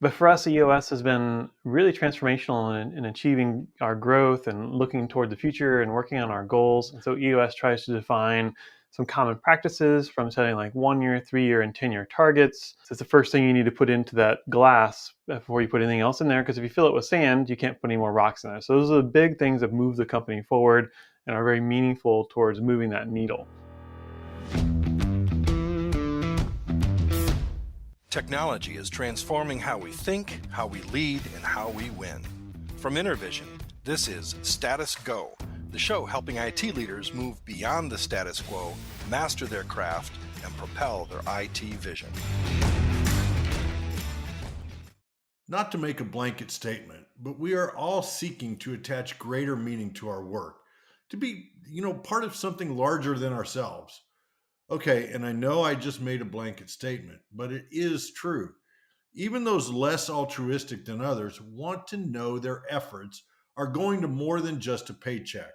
But for us, EOS has been really transformational in achieving our growth and looking toward the future and working on our goals. And so EOS tries to define some common practices from setting like 1 year, 3 year, and 10 year targets. So it's the first thing you need to put into that glass before you put anything else in there, because if you fill it with sand, you can't put any more rocks in there. So those are the big things that move the company forward and are very meaningful towards moving that needle. Technology is transforming how we think, how we lead, and how we win. From InterVision, this is Status Go, the show helping IT leaders move beyond the status quo, master their craft, and propel their IT vision. Not to make a blanket statement, but we are all seeking to attach greater meaning to our work, to be, part of something larger than ourselves. Okay, and I know I just made a blanket statement, but it is true. Even those less altruistic than others want to know their efforts are going to more than just a paycheck.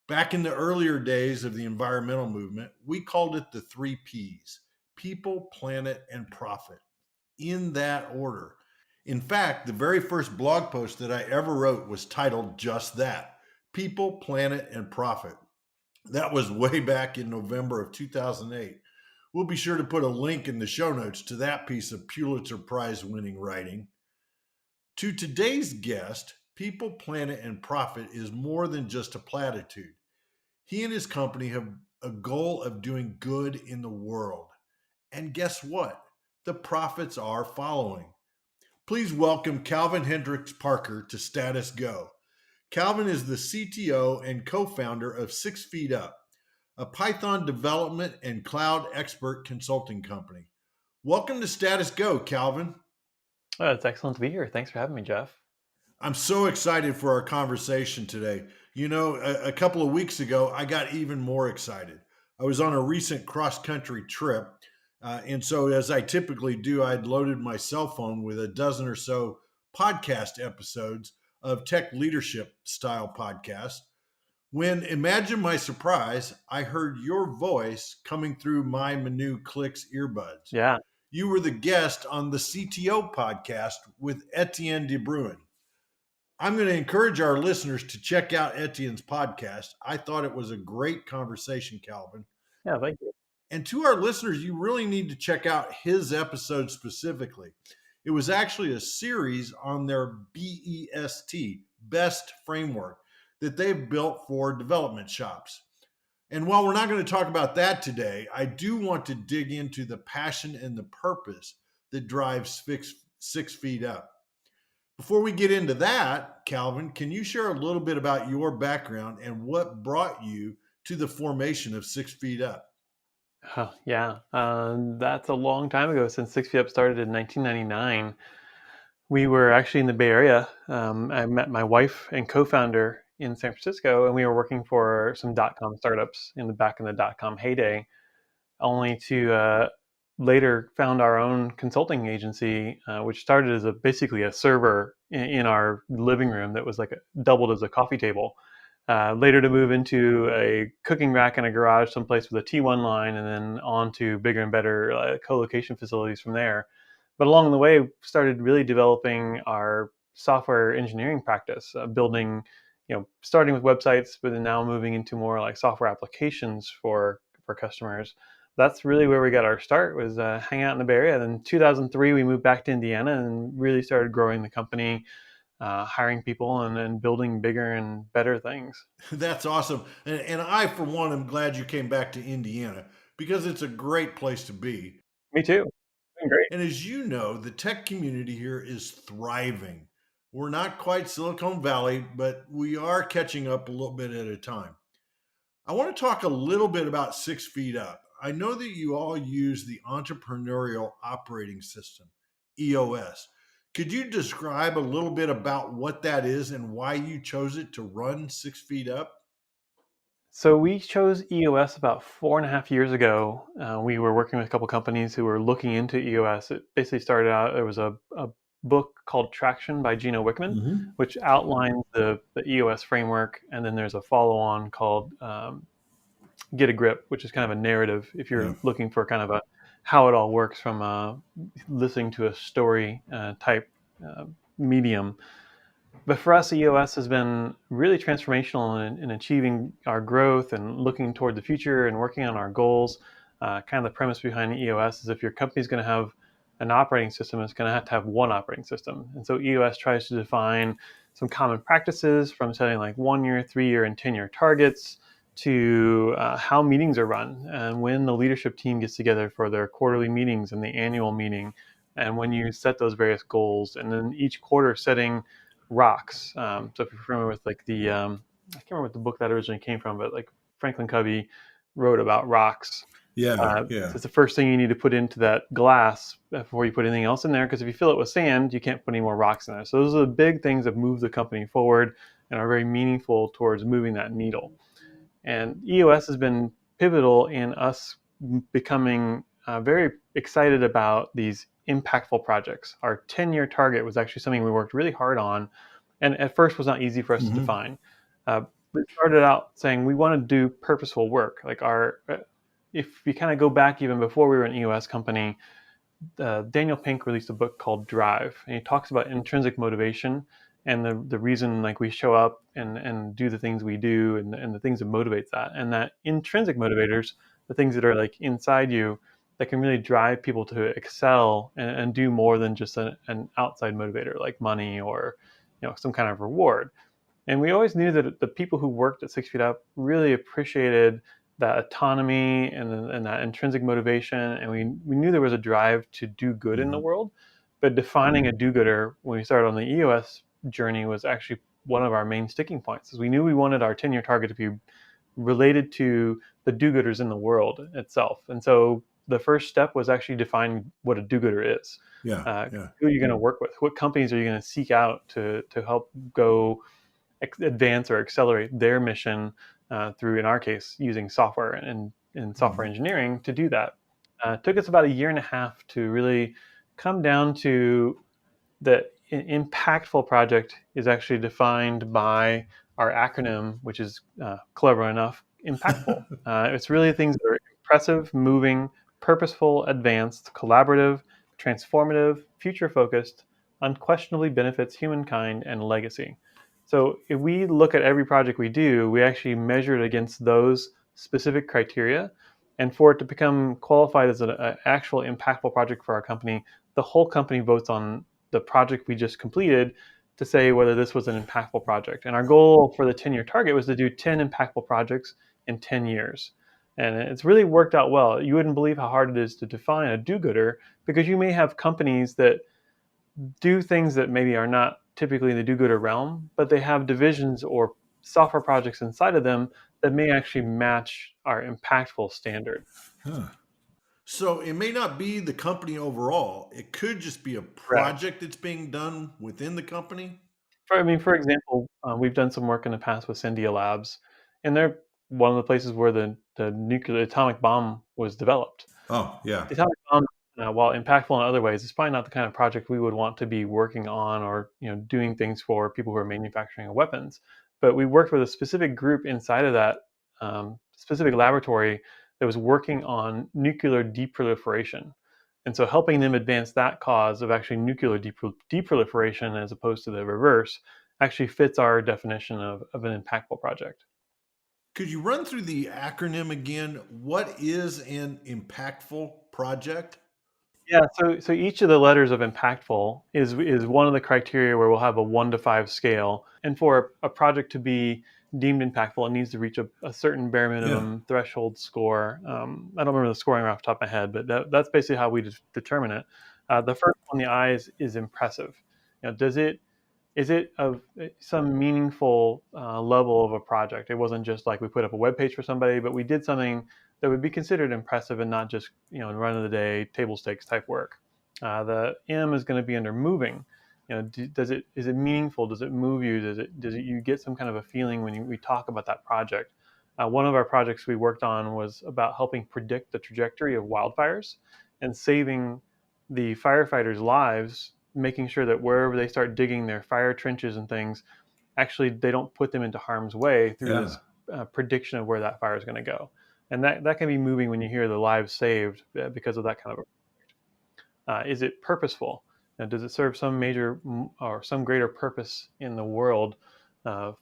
Back in the earlier days of the environmental movement, we called it the 3 Ps: people, planet, and profit, in that order. In fact, the very first blog post that I ever wrote was titled just that: people, planet, and profit. That was way back in November of 2008. We'll be sure to put a link in the show notes to that piece of Pulitzer Prize winning writing. To today's guest, people, planet, and profit is more than just a platitude. He and his company have a goal of doing good in the world. And guess what? The profits are following. Please welcome Calvin Hendryx-Parker to Status Go. Calvin is the CTO and co-founder of 6 Feet Up, a Python development and cloud expert consulting company. Welcome to Status Go, Calvin. Oh, it's excellent to be here. Thanks for having me, Jeff. I'm so excited for our conversation today. A couple of weeks ago, I got even more excited. I was on a recent cross-country trip, and so as I typically do, I'd loaded my cell phone with a dozen or so podcast episodes of tech leadership style podcasts, when, imagine my surprise, I heard your voice coming through my Manu Clicks earbuds. Yeah. You were the guest on the CTO podcast with Etienne de Bruin. I'm going to encourage our listeners to check out Etienne's podcast. I thought it was a great conversation, Calvin. Yeah, thank you. And to our listeners, you really need to check out his episode specifically. It was actually a series on their BEST framework that they've built for development shops. And while we're not going to talk about that today, I do want to dig into the passion and the purpose that drives 6 Feet Up. Before we get into that, Calvin, can you share a little bit about your background and what brought you to the formation of 6 Feet Up? Yeah, that's a long time ago, since 6 Feet Up started in 1999. We were actually in the Bay Area. I met my wife and co-founder in San Francisco, and we were working for some .com startups back in the .com heyday, only to later found our own consulting agency, which started as basically a server in our living room that was doubled as a coffee table. Later to move into a cooking rack in a garage someplace with a T1 line, and then on to bigger and better co-location facilities from there. But along the way, started really developing our software engineering practice, building, starting with websites, but then now moving into more like software applications for customers. That's really where we got our start, was hanging out in the Bay Area. Then in 2003, we moved back to Indiana and really started growing the company, hiring people and building bigger and better things. That's awesome. And I, for one, am glad you came back to Indiana, because it's a great place to be. Me too. Great. And as you know, the tech community here is thriving. We're not quite Silicon Valley, but we are catching up a little bit at a time. I want to talk a little bit about 6 Feet Up. I know that you all use the Entrepreneurial Operating System, EOS. Could you describe a little bit about what that is and why you chose it to run 6 Feet Up? So we chose EOS about 4.5 years ago. We were working with a couple companies who were looking into EOS. It basically started out, there was a book called Traction by Gino Wickman, which outlines the EOS framework. And then there's a follow-on called Get a Grip, which is kind of a narrative if you're looking for kind of how it all works from listening to a story type uh, medium. But for us, EOS has been really transformational in achieving our growth and looking toward the future and working on our goals. Kind of the premise behind EOS is if your company's going to have an operating system, it's going to have one operating system. And so EOS tries to define some common practices from setting like 1 year, 3 year, and 10 year targets to how meetings are run and when the leadership team gets together for their quarterly meetings and the annual meeting. And when you set those various goals, and then each quarter setting rocks. So if you're familiar with like I can't remember what the book that originally came from, but like Franklin Covey wrote about rocks. Yeah, So yeah. it's the first thing you need to put into that glass before you put anything else in there, because if you fill it with sand, you can't put any more rocks in there. So those are the big things that move the company forward and are very meaningful towards moving that needle. And EOS has been pivotal in us becoming very excited about these impactful projects. Our 10-year target was actually something we worked really hard on, and at first was not easy for us to Hmm. define. We started out saying we want to do purposeful work. Like if you kind of go back even before we were an EOS company, Daniel Pink released a book called Drive, and he talks about intrinsic motivation and the reason like we show up and do the things we do and the things that motivates that, and that intrinsic motivators, the things that are like inside you that can really drive people to excel and do more than just an outside motivator like money or some kind of reward. And we always knew that the people who worked at 6 Feet Up really appreciated that autonomy and that intrinsic motivation. And we knew there was a drive to do good in the Hmm. world. But defining a do gooder when we started on the EOS journey was actually one of our main sticking points. Is we knew we wanted our 10-year target to be related to the do gooders in the world itself. And so the first step was actually defining what a do gooder is. Yeah, yeah. Who are you going to work with? What companies are you going to seek out to help go advance or accelerate their mission through, in our case, using software and software Hmm. engineering to do that. It took us about a year and a half to really come down to the impactful project is actually defined by our acronym, which is clever enough, impactful. It's really things that are impressive, moving, purposeful, advanced, collaborative, transformative, future focused, unquestionably benefits humankind and legacy. So if we look at every project we do, we actually measure it against those specific criteria. And for it to become qualified as an actual impactful project for our company, the whole company votes on the project we just completed to say whether this was an impactful project. And our goal for the 10-year target was to do 10 impactful projects in 10 years. And it's really worked out well. You wouldn't believe how hard it is to define a do-gooder, because you may have companies that do things that maybe are not typically in the do-gooder realm, but they have divisions or software projects inside of them that may actually match our impactful standard. Huh. So it may not be the company overall. It could just be a Correct. project that's being done within the company. For example, we've done some work in the past with Sandia Labs, and they're one of the places where the nuclear atomic bomb was developed. Oh, yeah. The atomic bomb, while impactful in other ways, is probably not the kind of project we would want to be working on or doing things for people who are manufacturing weapons. But we worked with a specific group inside of that specific laboratory that was working on nuclear deproliferation. And so helping them advance that cause of actually nuclear deproliferation as opposed to the reverse actually fits our definition of an impactful project. Could you run through the acronym again? What is an impactful project? Yeah, so each of the letters of impactful is one of the criteria where we'll have a 1 to 5 scale. And for a project to be deemed impactful, it needs to reach a certain bare Yeah. minimum threshold score. I don't remember the scoring off the top of my head, but that's basically how we determine it. The first one, the I, is impressive. Does it is it of some meaningful level of a project? It wasn't just like we put up a web page for somebody, but we did something that would be considered impressive and not just run of the day table stakes type work. The M is going to be under moving. Is it meaningful? Does it move you? Does it you get some kind of a feeling when we talk about that project? One of our projects we worked on was about helping predict the trajectory of wildfires and saving the firefighters' lives, making sure that wherever they start digging their fire trenches and things, actually they don't put them into harm's way through Yeah. this prediction of where that fire is going to go. And that can be moving when you hear the lives saved because of that kind of is it purposeful? Does it serve some major or some greater purpose in the world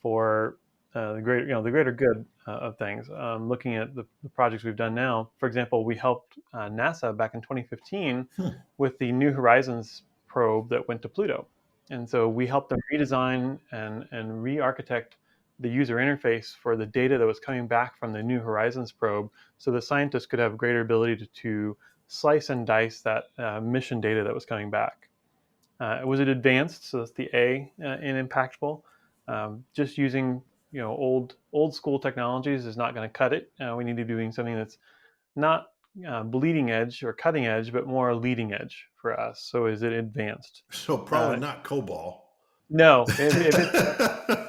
for the greater, the greater good of things? Looking at the projects we've done now, for example, we helped NASA back in 2015 Hmm. with the New Horizons probe that went to Pluto, and so we helped them redesign and re-architect the user interface for the data that was coming back from the New Horizons probe, so the scientists could have greater ability to slice and dice that mission data that was coming back. Was it advanced? So that's the A in impactful. Just using old school technologies is not going to cut it. We need to be doing something that's not bleeding edge or cutting edge, but more leading edge for us. So is it advanced? So probably Uh, not COBOL. no, if it's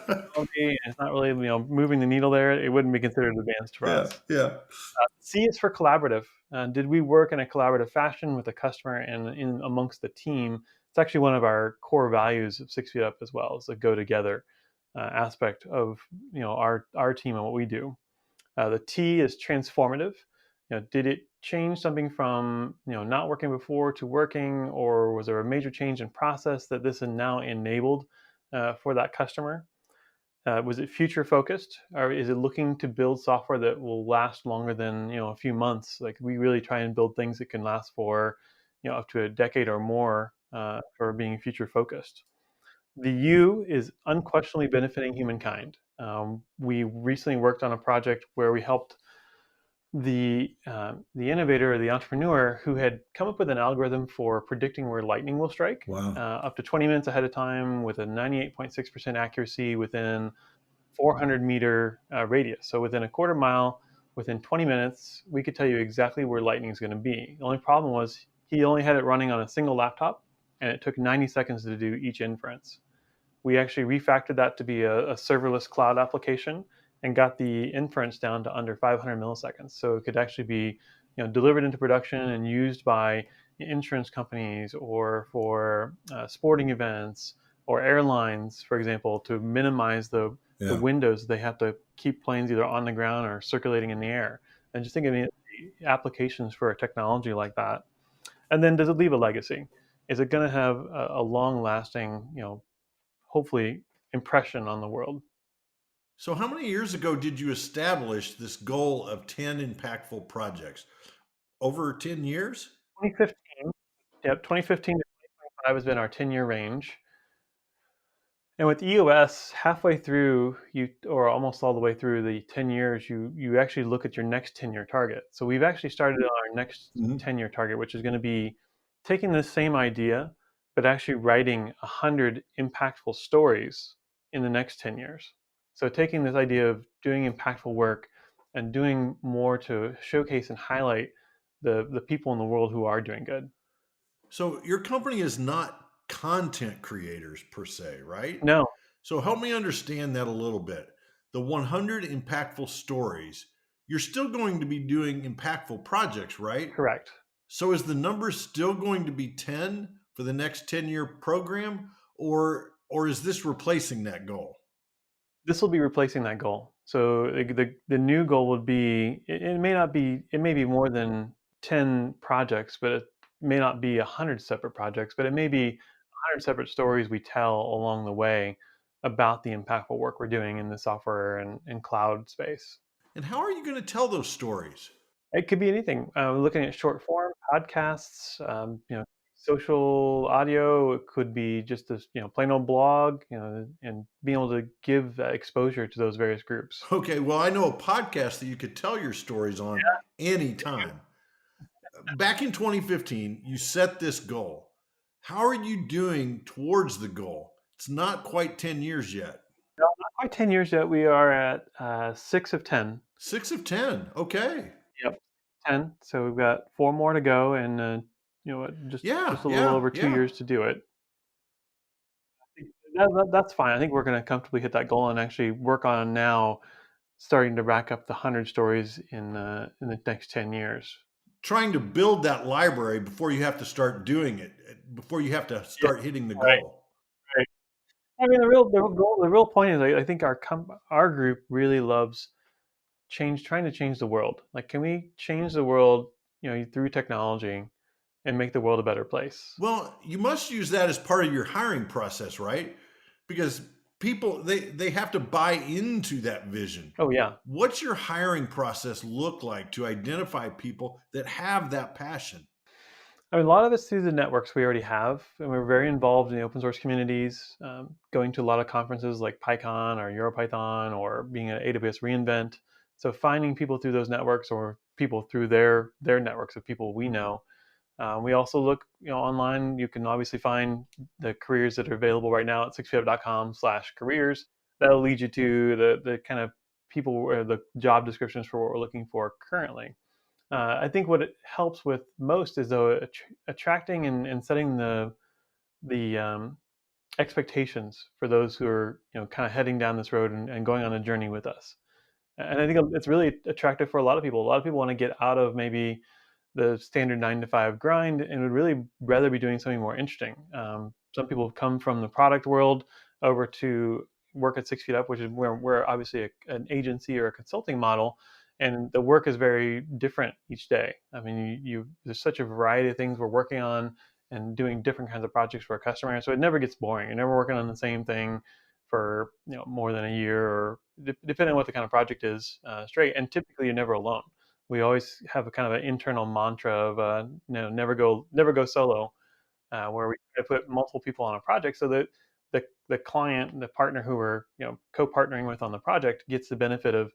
technology and it's not really moving the needle there, it wouldn't be considered advanced for Yeah, us. yeah. C is for collaborative. Did we work in a collaborative fashion with the customer and in amongst the team? It's actually one of our core values of 6 Feet Up as well, is the go together aspect of our team and what we do. The T is transformative. Did it change something from not working before to working, or was there a major change in process that this is now enabled for that customer? Was it future focused, or is it looking to build software that will last longer than a few months? Like we really try and build things that can last for up to a decade or more for being future focused. The U is unquestionably benefiting humankind. We recently worked on a project where we helped the innovator or the entrepreneur who had come up with an algorithm for predicting where lightning will strike Wow. up to 20 minutes ahead of time with a 98.6% accuracy within 400-meter radius. So within a quarter mile, within 20 minutes, we could tell you exactly where lightning is going to be. The only problem was he only had it running on a single laptop, and it took 90 seconds to do each inference. We actually refactored that to be a serverless cloud application and got the inference down to under 500 milliseconds. So it could actually be delivered into production and used by insurance companies or for sporting events or airlines, for example, to minimize the Yeah. windows they have to keep planes either on the ground or circulating in the air. And just think of the applications for a technology like that. And then does it leave a legacy? Is it going to have a long lasting, hopefully, impression on the world? So how many years ago did you establish this goal of 10 impactful projects? Over 10 years? 2015, yep, 2015 to 2025 has been our 10-year range. And with EOS, halfway through, or almost all the way through the 10 years, you actually look at your next 10-year target. So we've actually started on our next Mhm. 10-year target, which is going to be taking this same idea, but actually writing 100 impactful stories in the next 10 years. So taking this idea of doing impactful work and doing more to showcase and highlight the people in the world who are doing good. So your company is not content creators per se, right? No, So help me understand that a little bit. The 100 impactful stories, you're still going to be doing impactful projects, right? correct. So is the number still going to be 10 for the next 10-year program, or is this replacing that goal? This will be replacing that goal. So the new goal would be it may not be it may be more than 10 projects, but it may not be 100 separate projects, but it may be 100 separate stories we tell along the way about the impactful work we're doing in the software and cloud space. And how are you going to tell those stories? It could be anything. Looking at short form podcasts, social audio. It could be just this, plain old blog, and being able to give exposure to those various groups. Okay, well, I know a podcast that you could tell your stories on anytime. Back in 2015, you set this goal. How are you doing towards the goal? It's not quite 10 years yet. No, not quite 10 years yet. We are at 6 of 10. 6 of 10. Okay. Yep, 10. So we've got four more to go, and Yeah, just a little yeah, over 2 years yeah. to do it. That's fine. I think we're going to comfortably hit that goal and actually work on now starting to rack up the 100 stories in the next 10 years. Trying to build that library before you have to start doing it, before you have to Yeah, start hitting the right, goal. right. I mean, the real point is, I think our group really loves trying to change the world. Like, can we change the world, through technology and make the world a better place? Well, you must use that as part of your hiring process, right? Because people they have to buy into that vision. Oh yeah. What's your hiring process look like to identify people that have that passion? I mean, a lot of it's through the networks we already have, and we're very involved in the open source communities, going to a lot of conferences like PyCon or EuroPython or being at AWS reInvent. So finding people through those networks or people through their networks of people we know. We also look, online. You can obviously find the careers that are available right now at 6feetup.com/careers. That'll lead you to the kind of people or the job descriptions for what we're looking for currently. I think what it helps with most is though attracting and setting the expectations for those who are kind of heading down this road and going on a journey with us. And I think it's really attractive for a lot of people. A lot of people want to get out of maybe the standard 9 to 5 grind and would really rather be doing something more interesting. Some people have come from the product world over to work at 6 Feet Up, which is where we're obviously an agency or a consulting model, and the work is very different each day. I mean, there's such a variety of things we're working on and doing different kinds of projects for a customer, so it never gets boring. You're never working on the same thing for more than a year, or depending on what the kind of project is, straight. And typically, you're never alone. We always have a kind of an internal mantra of never go solo, where we try to put multiple people on a project so that the client, the partner who we're co-partnering with on the project, gets the benefit of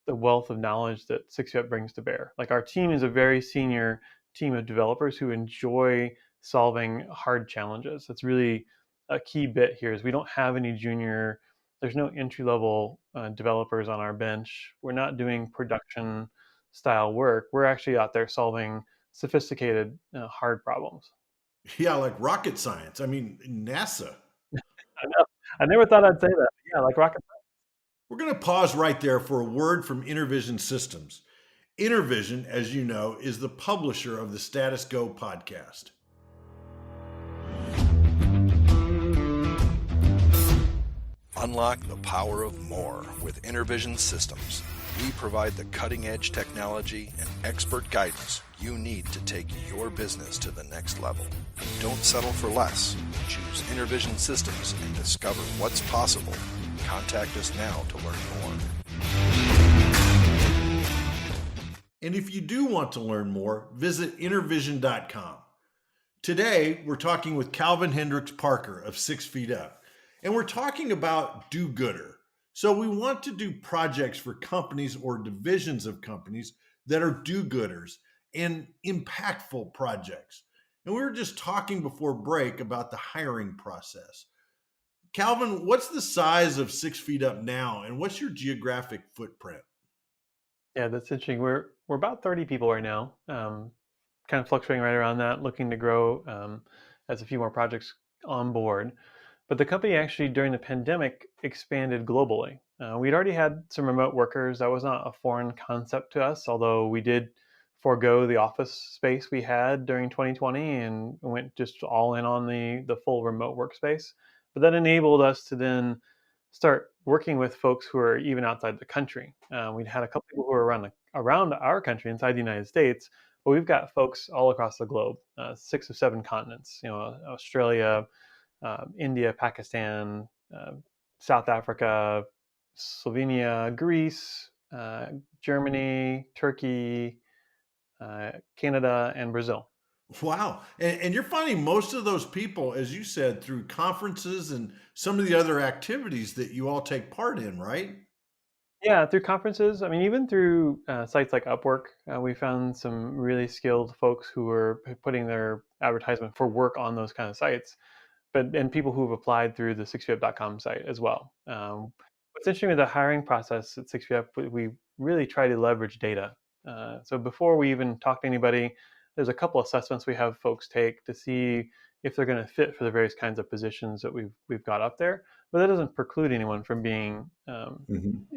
the wealth of knowledge that 6UP brings to bear. Like, our team is a very senior team of developers who enjoy solving hard challenges. That's really a key bit here. Is we don't have any junior. There's no entry level developers on our bench. We're not doing production style work. We're actually out there solving sophisticated, hard problems. Yeah, like rocket science. I mean, NASA. I know. I never thought I'd say that. Yeah, like rocket. We're going to pause right there for a word from Intervision Systems. Intervision, as you know, is the publisher of the Status Go podcast. Unlock the power of more with Intervision Systems. We provide the cutting-edge technology and expert guidance you need to take your business to the next level. Don't settle for less. Choose Intervision Systems and discover what's possible. Contact us now to learn more. And if you do want to learn more, visit intervision.com. Today, we're talking with Calvin Hendryx-Parker of 6 Feet Up, and we're talking about do-gooder. So we want to do projects for companies or divisions of companies that are do-gooders and impactful projects. And we were just talking before break about the hiring process. Calvin, what's the size of 6 Feet Up now, and what's your geographic footprint? Yeah, that's interesting. We're about 30 people right now, kind of fluctuating right around that, looking to grow as a few more projects on board. But the company actually, during the pandemic, expanded globally. We'd already had some remote workers. That was not a foreign concept to us, although we did forego the office space we had during 2020 and went just all in on the full remote workspace. But that enabled us to then start working with folks who are even outside the country. We'd had a couple people who were around our country, inside the United States, but we've got folks all across the globe, 6 or 7 continents. Australia, India, Pakistan, South Africa, Slovenia, Greece, Germany, Turkey, Canada, and Brazil. Wow. And you're finding most of those people, as you said, through conferences and some of the other activities that you all take part in, right? Yeah, through conferences. I mean, even through sites like Upwork, we found some really skilled folks who were putting their advertisement for work on those kind of sites. And people who've applied through the 6feetup.com site as well. What's interesting with the hiring process at 6feetup, we really try to leverage data. So before we even talk to anybody, there's a couple assessments we have folks take to see if they're going to fit for the various kinds of positions that we've got up there. But that doesn't preclude anyone from being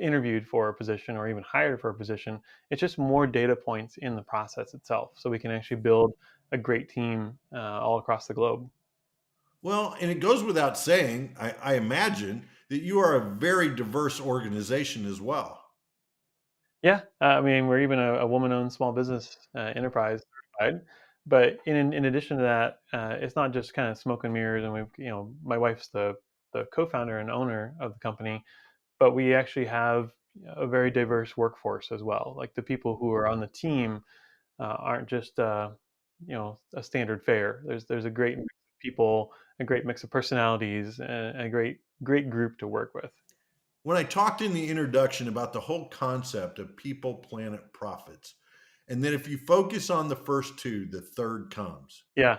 interviewed for a position or even hired for a position. It's just more data points in the process itself, so we can actually build a great team all across the globe. Well, and it goes without saying, I imagine, that you are a very diverse organization as well. Yeah, I mean, we're even a woman-owned small business enterprise certified. But in addition to that, it's not just kind of smoke and mirrors. And my wife's the co-founder and owner of the company, but we actually have a very diverse workforce as well. Like the people who are on the team aren't just a standard fare. There's a great mix of people, a great mix of personalities, and a great group to work with. When I talked in the introduction about the whole concept of people, planet, profits, and then if you focus on the first two, the third comes. Yeah.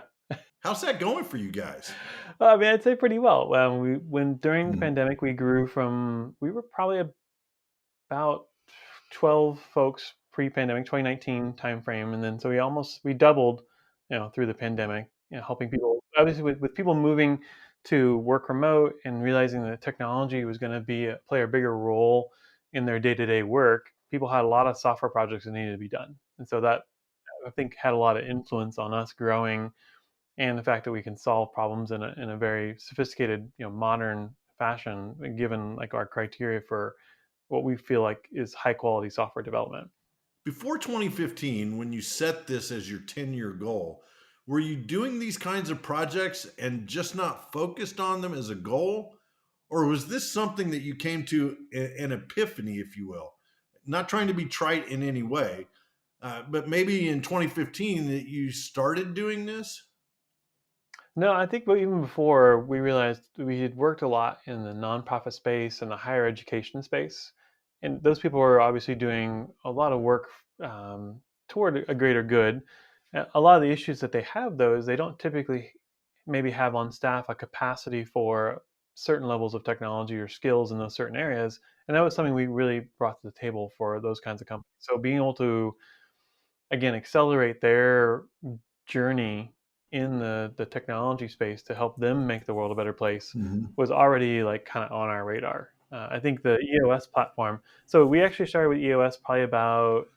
How's that going for you guys? I mean, I'd say pretty well. When during the Mhm. pandemic, we were probably about 12 folks pre-pandemic, 2019 timeframe, and then so we doubled, through the pandemic, helping people. Obviously, with people moving to work remote and realizing that technology was going to play a bigger role in their day-to-day work, people had a lot of software projects that needed to be done, and so that I think had a lot of influence on us growing, and the fact that we can solve problems in a very sophisticated, modern fashion, given like our criteria for what we feel like is high quality software development. Before 2015, when you set this as your 10-year goal, were you doing these kinds of projects and just not focused on them as a goal? Or was this something that you came to an epiphany, if you will? Not trying to be trite in any way, but maybe in 2015 that you started doing this? No, I think even before we realized we had worked a lot in the nonprofit space and the higher education space, and those people were obviously doing a lot of work toward a greater good. A lot of the issues that they have, though, is they don't typically maybe have on staff a capacity for certain levels of technology or skills in those certain areas, and that was something we really brought to the table for those kinds of companies. So being able to again accelerate their journey in the technology space to help them make the world a better place Mhm. was already like kind of on our radar. I think the EOS platform. So we actually started with EOS probably about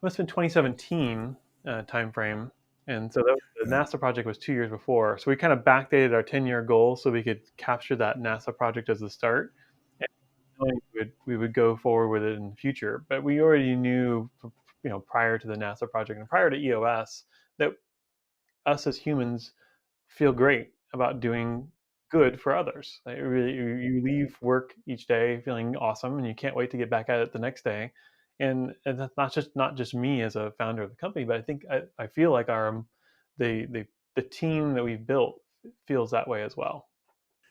must have been 2017 timeframe, and so the Yeah. NASA project was 2 years before. So we kind of backdated our 10-year goal so we could capture that NASA project as the start, and knowing we would go forward with it in the future. But we already knew, prior to the NASA project and prior to EOS, that us as humans feel great about doing good for others. Like, really, you leave work each day feeling awesome, and you can't wait to get back at it the next day. And that's not just me as a founder of the company, but I think I feel like the team that we've built feels that way as well.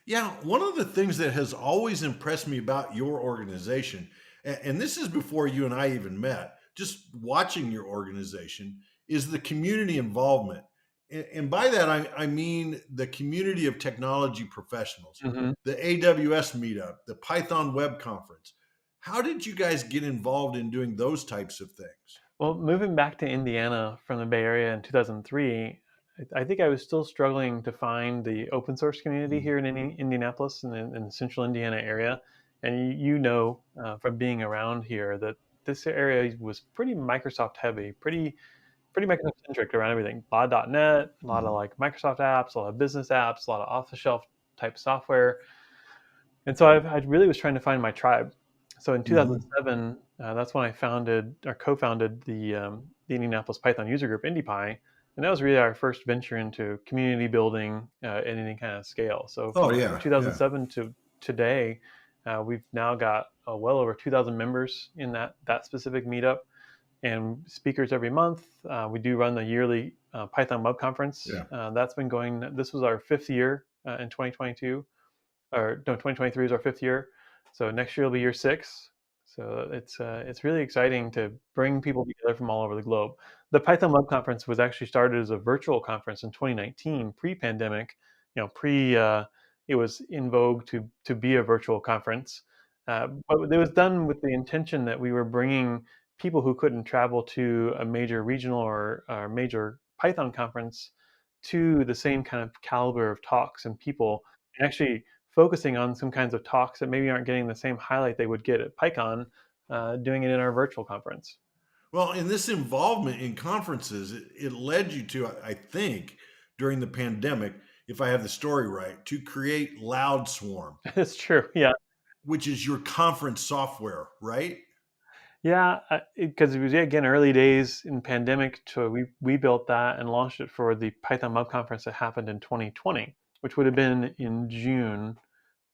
Yeah, one of the things that has always impressed me about your organization, and this is before you and I even met, just watching your organization, is the community involvement. And by that, I mean the community of technology professionals, Hmm. the AWS meetup, the Python web conference. How did you guys get involved in doing those types of things? Well, moving back to Indiana from the Bay Area in 2003, I think I was still struggling to find the open source community Mhm. here in Indianapolis and in the central Indiana area. And from being around here that this area was pretty Microsoft heavy, pretty Microsoft centric around everything. A lot of .NET, a lot of Mhm. like Microsoft apps, a lot of business apps, a lot of off the shelf type software. And so I really was trying to find my tribe. So in Mhm. 2007, that's when I founded or co-founded the Indianapolis Python user group, IndiePy, and that was really our first venture into community building at any kind of scale. So Oh from yeah, yeah. 2007 to today, we've now got well over 2,000 members in that specific meetup, and speakers every month. We do run the yearly Python Web Conference. Yeah. That's been going. This was our fifth year in 2022, or no, 2023 is our fifth year. So next year will be year six. So it's really exciting to bring people together from all over the globe. The Python Web Conference was actually started as a virtual conference in 2019, pre-pandemic. Pre it was in vogue to be a virtual conference, but it was done with the intention that we were bringing people who couldn't travel to a major regional or major Python conference to the same kind of caliber of talks and people, and actually focusing on some kinds of talks that maybe aren't getting the same highlight they would get at PyCon, doing it in our virtual conference. Well, in this involvement in conferences, it led you to, I think, during the pandemic, if I have the story right, to create LoudSwarm, It's true. Yeah. which is your conference software, right? Yeah, because it was, yeah, again, early days in pandemic. So we built that and launched it for the Python Web Conference that happened in 2020, which would have been in June.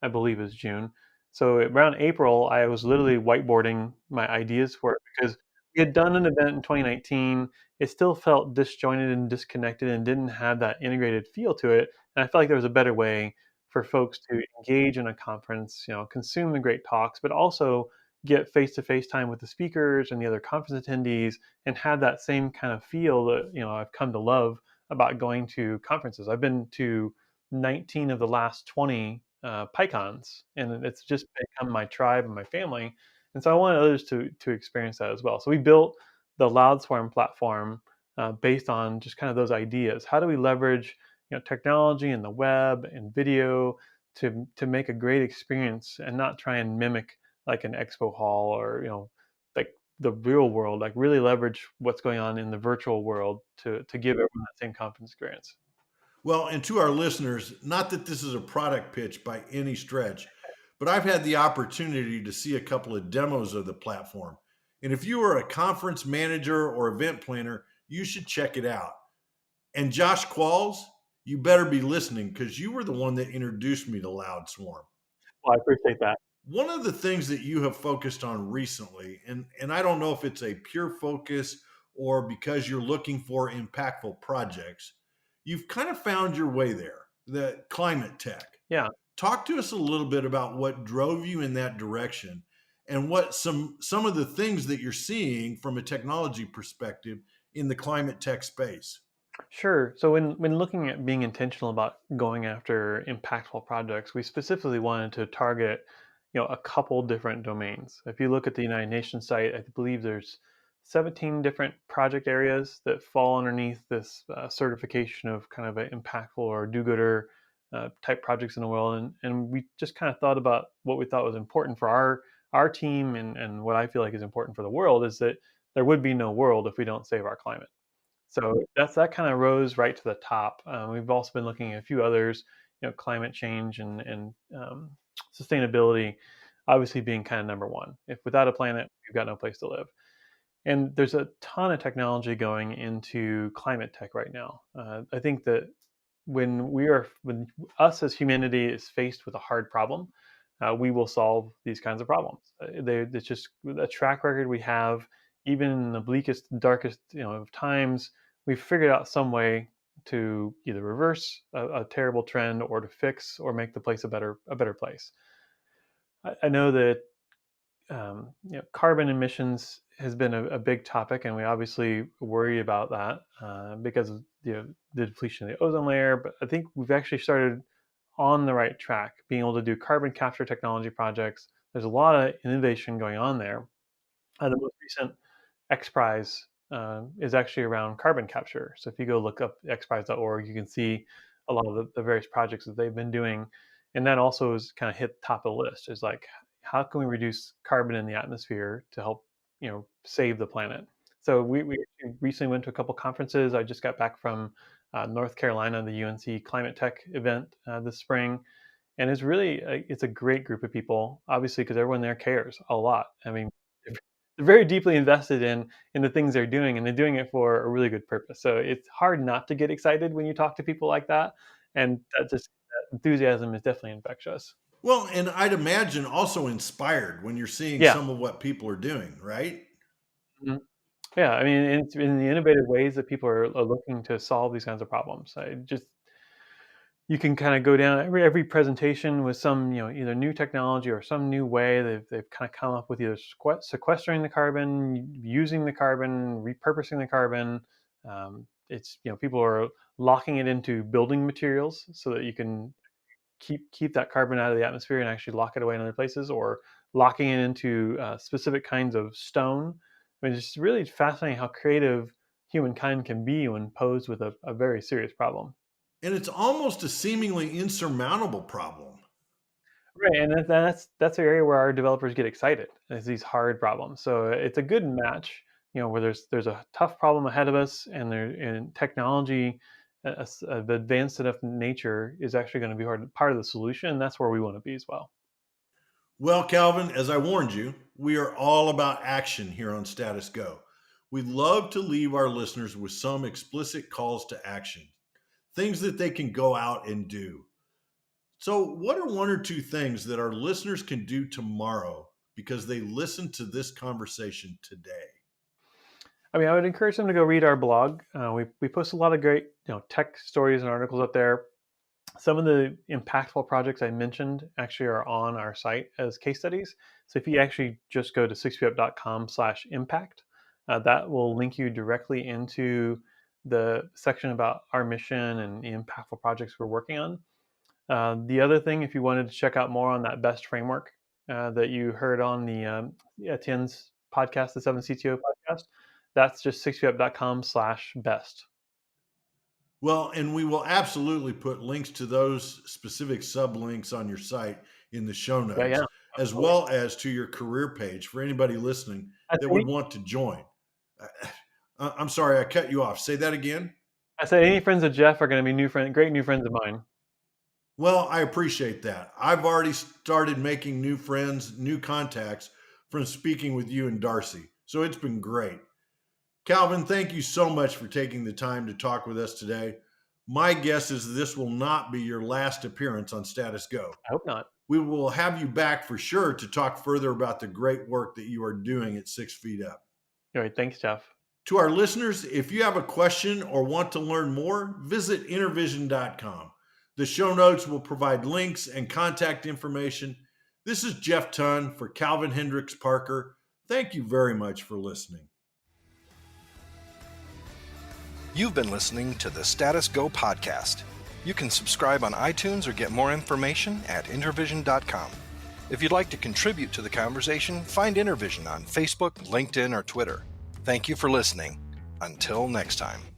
I believe is June. So around April, I was literally whiteboarding my ideas for it because we had done an event in 2019. It still felt disjointed and disconnected and didn't have that integrated feel to it. And I felt like there was a better way for folks to engage in a conference, consume the great talks, but also get face-to-face time with the speakers and the other conference attendees and have that same kind of feel that, I've come to love about going to conferences. I've been to 19 of the last 20 PyCons, and it's just become my tribe and my family. And so I want others to experience that as well. So we built the LoudSwarm platform based on just kind of those ideas. How do we leverage technology and the web and video to make a great experience and not try and mimic like an expo hall or like the real world, like really leverage what's going on in the virtual world to give everyone that same conference experience. Well, and to our listeners, not that this is a product pitch by any stretch, but I've had the opportunity to see a couple of demos of the platform. And if you are a conference manager or event planner, you should check it out. And Josh Qualls, you better be listening because you were the one that introduced me to Loud Swarm. Well, I appreciate that. One of the things that you have focused on recently, and I don't know if it's a pure focus or because you're looking for impactful projects, you've kind of found your way there, the climate tech. Yeah. Talk to us a little bit about what drove you in that direction and what some of the things that you're seeing from a technology perspective in the climate tech space. Sure. So when looking at being intentional about going after impactful projects, we specifically wanted to target, a couple different domains. If you look at the United Nations site, I believe there's 17 different project areas that fall underneath this certification of kind of an impactful or do-gooder type projects in the world. And we just kind of thought about what we thought was important for our team and what I feel like is important for the world is that there would be no world if we don't save our climate. So that kind of rose right to the top. We've also been looking at a few others, climate change and sustainability, obviously being kind of number one. If without a planet, we've got no place to live. And there's a ton of technology going into climate tech right now. I think that when us as humanity is faced with a hard problem, we will solve these kinds of problems. It's just a track record we have, even in the bleakest, darkest, of times. We've figured out some way to either reverse a terrible trend or to fix or make the place a better place. I know that carbon emissions has been a big topic, and we obviously worry about that because of the depletion of the ozone layer. But I think we've actually started on the right track, being able to do carbon capture technology projects. There's a lot of innovation going on there. The most recent X Prize is actually around carbon capture. So if you go look up xprize.org, you can see a lot of the various projects that they've been doing. And that also is kind of hit top of the list is like, how can we reduce carbon in the atmosphere to help, save the planet? So we recently went to a couple conferences. I just got back from North Carolina, the UNC Climate Tech event this spring. And it's really, it's a great group of people, obviously, because everyone there cares a lot. I mean, they're very deeply invested in the things they're doing, and they're doing it for a really good purpose. So it's hard not to get excited when you talk to people like that, and that enthusiasm is definitely infectious. Well, and I'd imagine also inspired when you're seeing Yeah. some of what people are doing, right? Mhm. Yeah, I mean, it's in the innovative ways that people are looking to solve these kinds of problems. I just you can kind of go down every presentation with some either new technology or some new way they've kind of come up with either sequestering the carbon, using the carbon, repurposing the carbon. It's people are locking it into building materials so that you can keep that carbon out of the atmosphere and actually lock it away in other places, or locking it into specific kinds of stone. I mean, it's really fascinating how creative humankind can be when posed with a very serious problem. And it's almost a seemingly insurmountable problem. Right, and that's an area where our developers get excited, is these hard problems. So it's a good match, where there's a tough problem ahead of us, and technology of advanced enough nature is actually going to be part of the solution, and that's where we want to be as well. Well, Calvin, as I warned you, we are all about action here on Status Go. We love to leave our listeners with some explicit calls to action, things that they can go out and do. So, what are one or two things that our listeners can do tomorrow because they listened to this conversation today? I mean, I would encourage them to go read our blog. We post a lot of great tech stories and articles up there. Some of the impactful projects I mentioned actually are on our site as case studies. So if you actually just go to 6feetup.com/impact, that will link you directly into the section about our mission and the impactful projects we're working on. The other thing, if you wanted to check out more on that BEST framework that you heard on the Etienne's podcast, the 7CTO podcast, that's just 6feetup.com/best. Well, and we will absolutely put links to those specific sublinks on your site in the show Yeah, yeah. notes, as well as to your career page for anybody listening I that say, would want to join. I'm sorry, I cut you off. Say that again. I say any friends of Jeff are going to be great new friends of mine. Well, I appreciate that. I've already started making new friends, new contacts from speaking with you and Darcy. So it's been great. Calvin, thank you so much for taking the time to talk with us today. My guess is this will not be your last appearance on Status Go. I hope not. We will have you back for sure to talk further about the great work that you are doing at 6 Feet Up. All right, thanks, Jeff. To our listeners, if you have a question or want to learn more, visit intervision.com. The show notes will provide links and contact information. This is Jeff Tunn for Calvin Hendryx-Parker. Thank you very much for listening. You've been listening to the Status Go podcast. You can subscribe on iTunes or get more information at intervision.com. If you'd like to contribute to the conversation, find Intervision on Facebook, LinkedIn, or Twitter. Thank you for listening. Until next time.